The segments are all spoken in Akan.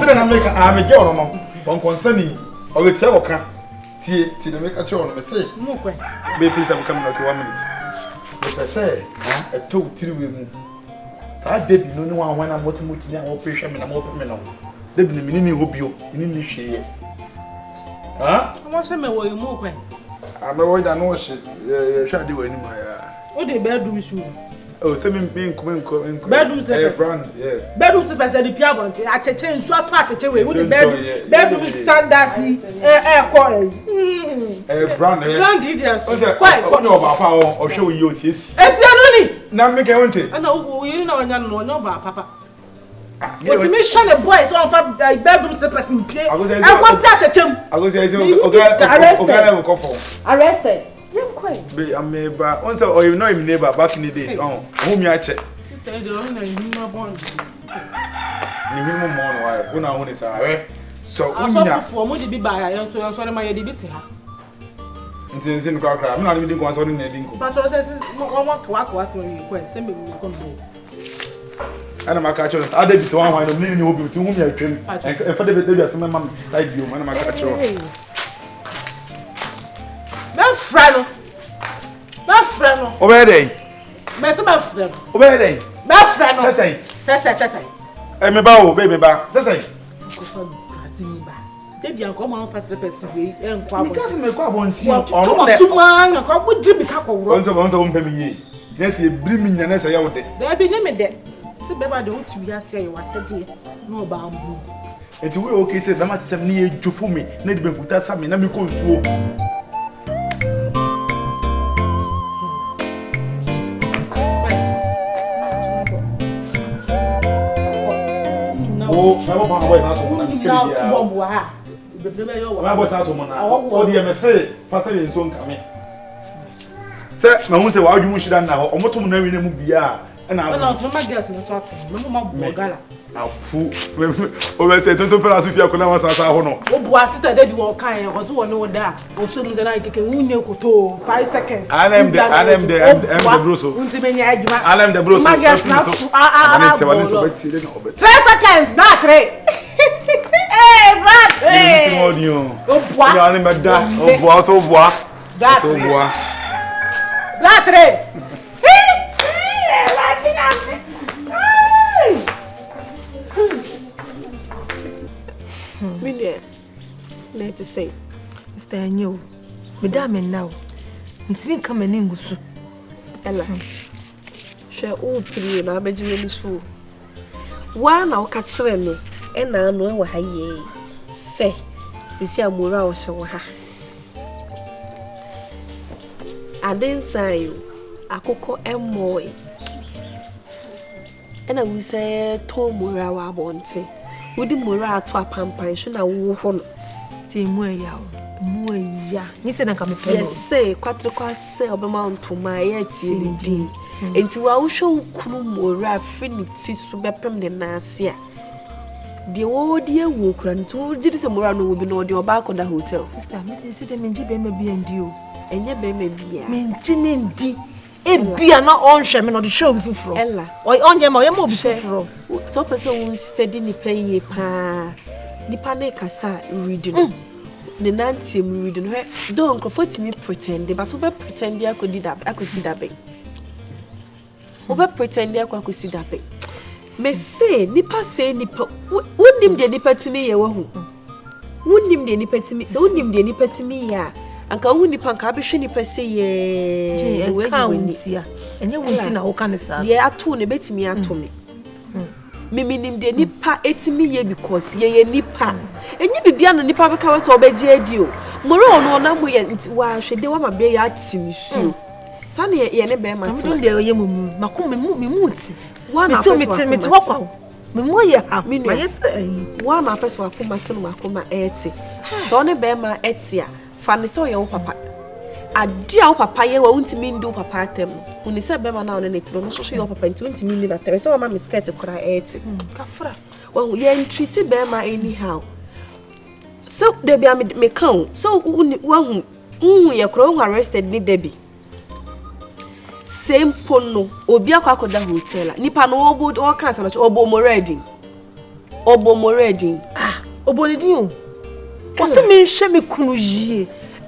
say na make am girl no. On concern o get say oka. Tie the make a show on me say. Mo kwen. Baby please I'm coming okay 1 minute. If say, I told 3 women. So I did no one when I was much in operation and I'm open now. They be meaning hobio, in share. Huh? I want some way more kwen. I'm a way that no shit. Shall do any my what the bedroom shoe? Oh, 7 being coming. Bedroom slippers. Yeah. Bedroom slippers at the piano. I can tell you, so I part away with the bedroom standards. Air brand. Brand details. Quite about power or show you. Yes. Now make a want it. I know you know about Papa. What to me, shun the boys on bedroom slippers in play. I was at the gym. I was arrested. Be a neighbor. Once or you know him neighbor back in the days. Oh, whom you check. Sister, you don't know him born. You know more when I want to say. So, I'm sorry for what you be by. I'm sorry, my debit. I'm not even going to say anything. But what is what when you quit? Send me come home. And I'm a catcher. I did this one. I don't need you to whom you can. And for the baby, some man side you, and I'm a catcher. My friend. Obey day. My friend. Obey day. My friend. Say. Me ba baby ba. Say. Debi an come on pass the person we en kwa bon. Because me kwa bon ti. Ono man kwa wo di bi ka ko woro. Onso wo mpem yi. Just e bri mi nyane say wo de. Debi ne me de. Se beba de otu ya say you asede no ba ambu. Enti we okay say bema tisem ne ye dwofo me na de benkuta sa me na me ko nsuo. Oh, my boy is not so much. My boy is not so much. ODIAMONO, Pastor in Son coming. Sir, my mother said, why you wish that now? Or what to know in the movie? And I'm not my guest, no talking. No gala. Now, fool. Over said, don't tell us if you are going to answer. Oh, what's it that you are kind or do know that? Or soon as I take a window to 5 seconds. I am the Brusso. I am the Brusso. My guest now. 3 seconds, not 3. Hey, Brad. Oh, bois. So bois. That's so bois. That's let's say, Mr. New, Madame now. It's been coming in with Ella. Share all three and I'll be doing so. One I'll catch me, and I know what I say. Cecilia Mura show her. I didn't say you. I could call M. Moy. And I will say, Tom Mura, I want to. Would the Mura to a pampan, I will hold. Moya. You said I come to yes, say, quattro say, Obama to my tea. And to our show, Kumura, Finity, Subepem de Nasia. The old dear walk run to Jidis Morano will be no your back on the hotel. Sister, you sit in Jibbe may be and you, and your baby be a mean chinning D. It be not on shaman or the show before Ella or on your more before. So, person will steady ni pay pa. The panic asa reading. The Nancy reading her. Don't comfort me pretend, but over pretend I could see that big. Over pretend I could see that big. Me say, Nipa say Nipa. Wouldn't him the Nipa to me? Wouldn't him the Nipa to me? So wouldn't him the Nipa to me? Yeah. And can we Nipa Cabishi Nipa say, yeah, and you won't know can say, yeah, ATUU, bet me at me. Meaning the Nipa ate me because ye Nipa. And you be beyond the Nipa because of Bejadio. Moro no number yet. Why should they want my bay at Simu? Sunny, ye never my son, there, you Macum, Muti. One to me to walk out. Memoya, yes, one of us were Kuma 80. So on a bema etia, Fanny saw your papa. A dear papa, you won't mean do papa them. When you said Bema now and it's not so your papa in 20 million at the so mammy scared to cry 80. Kafra. Well, we ain't treated Bema anyhow. So there be a me count. So one your crown arrested me, Debbie. Same pono, Obia Kakoda hotel. Nipa no wood or cancer, Obo Moredin. Obonidin. Wose me hwe me kunu yie.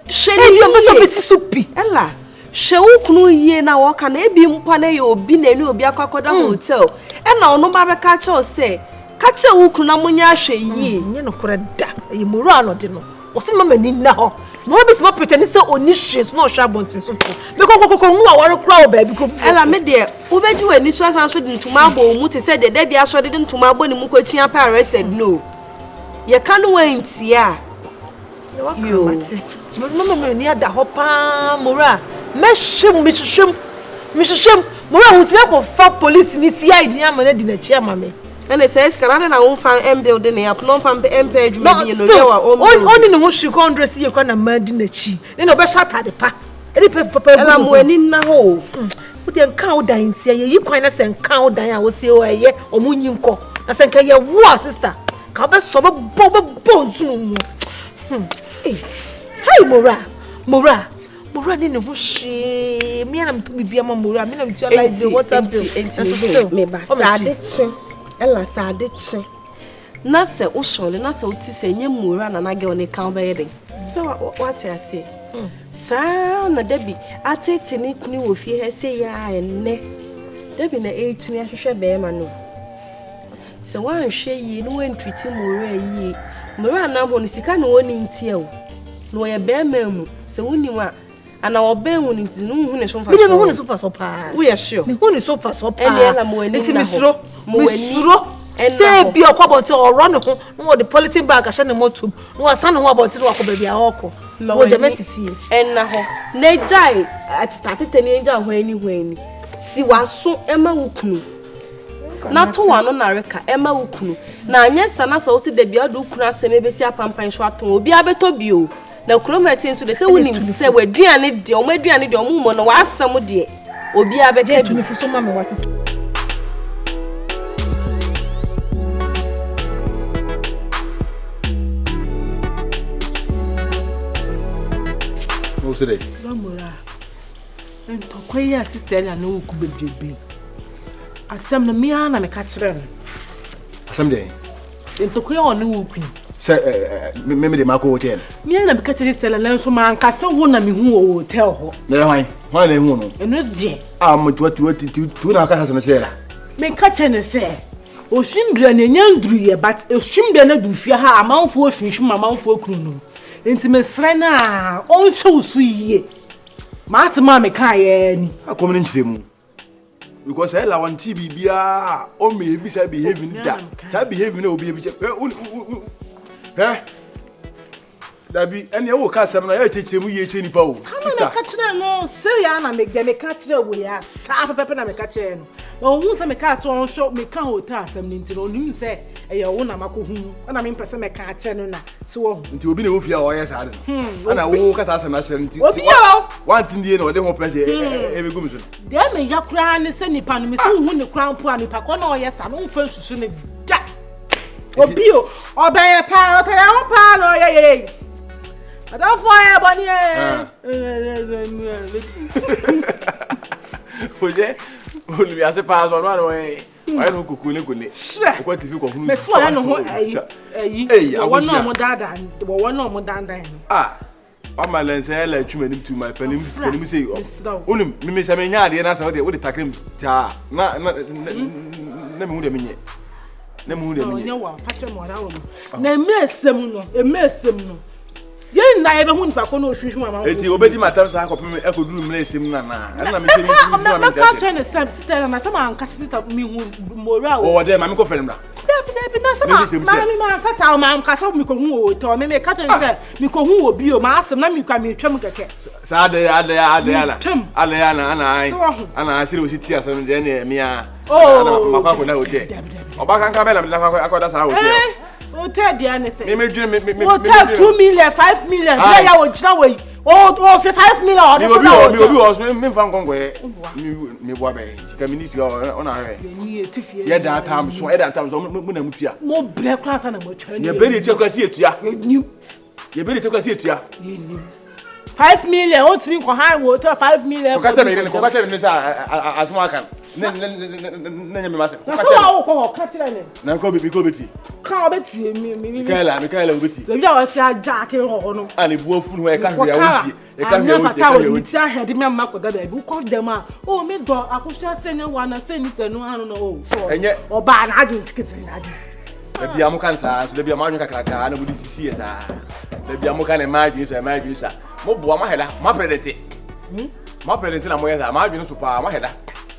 Hwe ni yo so besi supi. Ella. Hwe wo kunu yie na wo ka na ebi mpa na ye obi na ni obi akwakoda hotel. E na ono ba be ka che o se. Ka che wo kunu na munya hwe yie. Nye no kora da. E muru anode no. Wose mama ni na ho. Mo be se mo pretend say oni hwe so na o hwa abontin so to. Me kokokoko hu aware kura o baabi ko fu. Ella me de wo beji wani so asan so de ntuma abo mu te se de bia so de ntuma abo ni mu ko tua pa arrested no. Ye ka no wantia. Yo mate. Mama me ni ada ho pa mura. Me hwem. Mura hu ti ko fa police ni CID ni amana di na chi amame. And it says Canada na won fan M building ya no fan M page me ni no yawa oni ne ho hwe 100 sie kwa na ma di na chi. Ni no be shatter de pa. Eni papa. Ela mo ani na ho. Wo de nka wo dan tie ye kwan na se nka wo dan a wo se o eye omunyi nko. Na se nka ye wo sister. Ka be so be bo nzunu mu. Hey Mura ni ne ho hwe. Me na mtu bibia ma Mura. Me na mtu like the WhatsApp bill. Me ba sadeche. Ella sadeche. Na se wo shole na se uti se nye Mura na nage one kan be yeden. So what I say? Sa na debi atete ni kuni wo fie he se ya enne. Debi na etuni ahwehwe be ma no. Se wan hwe yi no wan treat Mura yi. Mura na ho ni sika no woni ntie o. No ye be ma mu. Se woni wa ana oben woni nti no hu ne so fa. Me hu ne so fa so pa. We are sure. Me hu ne so fa so pa. Eni ela mo ani. Nti misuro. Say bi okwabonti oro ne ho no the polythene bag ahye ne motum. No asan ne ho abonti no akọ bia akọ. Wo jamesi fie. Enna ho. Na jai atitatete ni nja ho ani. Si waso ema wukunu. Na to wano na reka ema wukunu. Na anye sana so si de bia do kunu asem ebesi apampan so aton obi abeto bio. Na kulomati nso de se wonim se waduane de o maduane de o mu mo no wasam de obi abeka bi fuso ma me wateto. No say Ramura. Ento kwaya sister ya no ku bedwebe. Asem no me ana me ka kire no. Asem de. Ento kwaya ono wo ku. Se me de mako hotel. Me ana me ka kire Stella na nso ma anka se wo na me hu o hotel ho. Na hwan na hu no. Eno de. Mo tu na ka asem se la. Me ka kire ne se o hwimbra na nyandru ye but o hwimbra na du fie ha amanfo o hwinhwim amanfo akunu no. Enti me sre na on hwe usu yie. Ma asema me kan ye ni. Akom ni nchiremu. Because ELLAWAN TV bia o me be say behaving that. Say behaving na obi behave. Dabi ene wo ka asem na ya chechiremu ye che nipa o. Sister. Ka kire no seria na me ka kire wo ya sa pepe na me ka kire no. O hu se me ka so on show me kan hotel asem ni ntiro onu se e ye wo na makohu. Na me pese me ka kire no na so wo. Nti obi na wo fia o ye sa de. Ana wo ka sa asem na kire nti. Obi ya. One thing dey no de ho pressure e be gum so. De me ya kura ne se nipa no me se hu ne kura mpo anipa ko na o ye sa no mfa susu ne da. Obi o oben pa o te ya pa no ye. I don't fire bunny. Oje, olùbí ase pass on one way. Why no kukule kule? Ko ti fi ko hunu. Me so ya no ho eyi. Wo no mo dada, wo no mo danda. Ama lense ela twuma nim to my penim say. Unum me se me nya ade na sa wo de takrem ta. Na me hu de menye. Na me hu de menye. Nya wa pache mo ra wo. Na emesem no. Yen na ebe hu nfa ko no hwehwe ama. Eti obedi matam sa akopem ekoduru mna esim na na me se mi tu ma me ka try na sister na sama anka sister mi hu mora o. O de ma me ko fere mra. Bi na sama mi ma ka sa ma anka sa mi ko hu o to me ka try say mi ko hu o bi o ma asem na mi kwa mi twam keke. Sa de ala ana asiri o siti asem de na mi a ana makwa ko na hotel. Oba kan ka be na me akoda sa hotel. Hotel dia ne say. Me hotel 2 million 5 million. There ya wo jina we. Oh 5 million o de ko na. Obi was me fan kongo e. Me boa be. Sika mi ni sika ona he. Ni etifie. Ye da time so mu na mutua. Mo bre class na mo twa. Ye be ni etua si etua. Ye be ni etua si etua. 5 million o timi ko han wo hotel 5 million. Ko ka tell me say asmo akan. me mase. Na so wo ka kire ne. Na ko be beti. Ka beti mi. Kaila obeti. Le bia wo se aja ke ho no. Ani buo funu ho e ka hwe ya wuti. E ka hwe wuti. Ya wuti. Ti ahede me makoda da bi ko dem a. O me do akohia se ne wa na se ni se no anu no o. Enye oba na adwin tikese na adwin. Le bia mo kan sa, le bia ma adwin kakaka na budi sisi sa. Le bia mo kan e ma adwin sa. Mo boa ma hela, ma predete. Ma predete na mo yesa, ma adwin so pa, ma hela.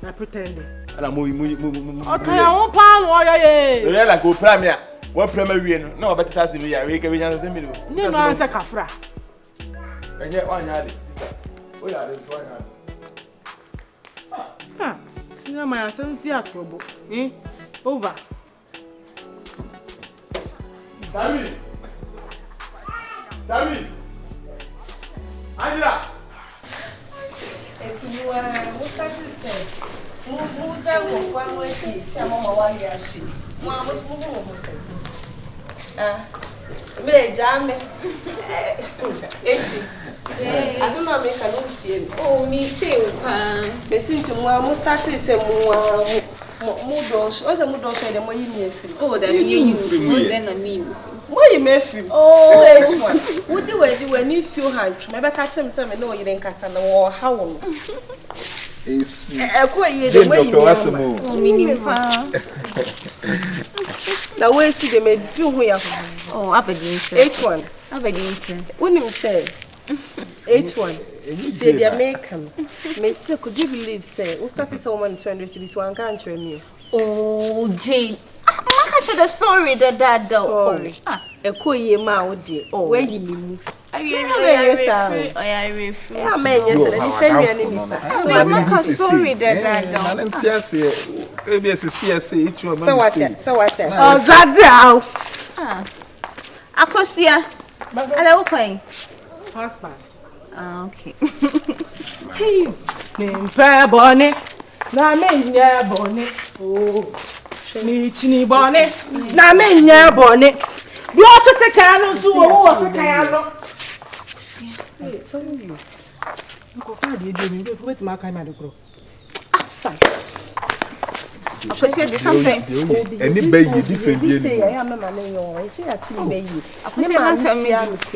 Na pretend. Ala mo. Okay, I won pa no ye. Le la ko premier. Wo premier wie no. Na wo beti sa se we ya, we ka we nya se mi do. Ni no ansa kafra. Enye wa nya ale. O ya ale so nya. Ah, sinna ma asem si atobo. Over. David. Angela. Eti muwa mustasi se. Mu jango kwa mwezi ti mama wali ashi. Mwa mwezi mu se. Mire jame. Esi. Azuma me ka no tie mi. Oh mi se o pa. Me sinti muwa mustasi se muwa mudosh. O se mudosh e de mo yi mi efiri. Oh da mi you. O de na mi. Moyi mefim. Oh, H1. Wodi we ni su hand. Me be ka chem se me no yire nkasa na wo ha wo no. ESI. Ko yire de moyi. Oh, minimum. Na we si de me du ho ya. Oh, abedin. H1. Abedin. Unim say H1. Say the American. Me say could you believe say we started so woman 200 cities one country me. Oh, Jane. I'm not sorry that dad though. Sorry. Ekoye ma odi. Where you me? I refuse. Yeah, man, yes, the friend me so I'm not sorry that dad though. I'm TSA. ABS CSA each one. So what? Oh, that Akosia. Ala ukoi. Pass. Okay. Hey. Nimpa bone. Na me nya bone. Oh. Chini bone. Na me nya bone. Bi o to se kan no so wo se kan no. Hey, tell you. Nko fa de do mi be fu betima kan ma de kro. Sorry. Akosia did something. Any baby different. Say I am my name. I say actually baby. Akosia na say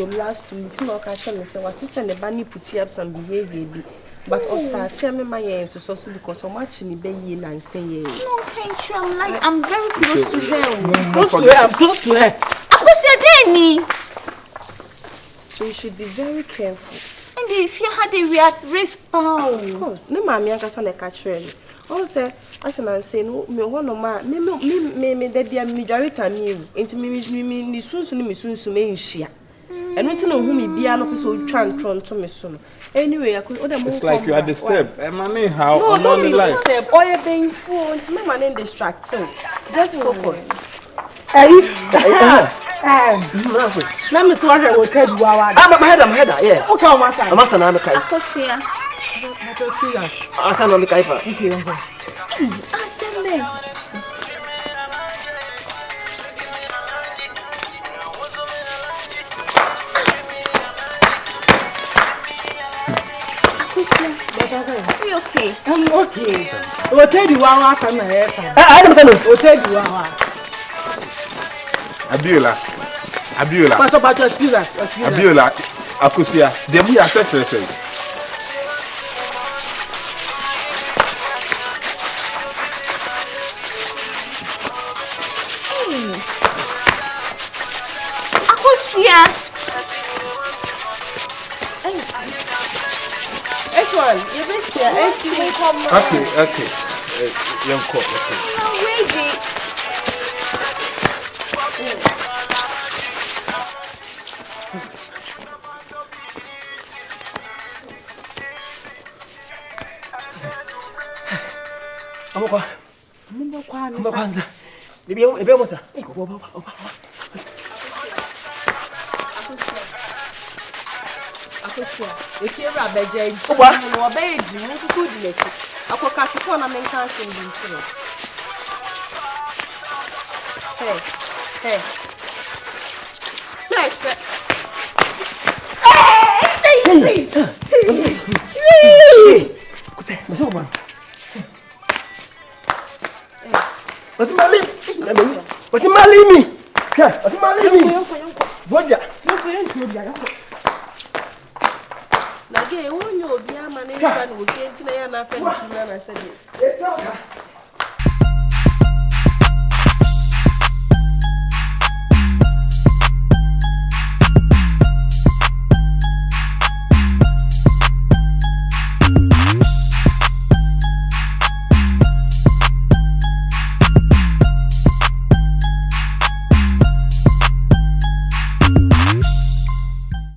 me last 2 weeks no ka tell me say what is the bani put up some behavior bi. But I start tell me my so because so much in the baby and say no, thank you. I'm very close to her. Close to her. Akosia Deni. So you should be very careful. And if you had a react risk of course. No mama yankasa na catch really. Oh say as I say no me ho no ma me da bia me dware ka me enti me ni sunsu ni me sunsu me nhia. Eno ti na hu me bia no so twa ntro to me so no. Anyway, it's like you are disturbed. Money how no, don't be disturbed. Or you're being full. It's my money distracting. Just focus. Hey, let me tell you what you are. I'm head. Yeah. Okay, I'm a son. I'm a kai. Akosia. I'm a son of the kai. Okay, Are you okay? I'm okay. We'll tell you one after my hair. I don't know. We'll tell you one. Abiola. But serious. Abiola. Akosia. Dem we accept say. Akosia. You be share. Okay. Young cop. No ready. Amoko kwanza. Nibe mosa. Akosia. Ekiera abeje. No obeji, mo kuku di lechi. Akokati ko na men kan sin di ntiro. Hey. Next. What's my leave? What's my leave me? Yeah, what's my leave me? Boja. Like, I want you to be a man in front of you. Can't you? I said, yes,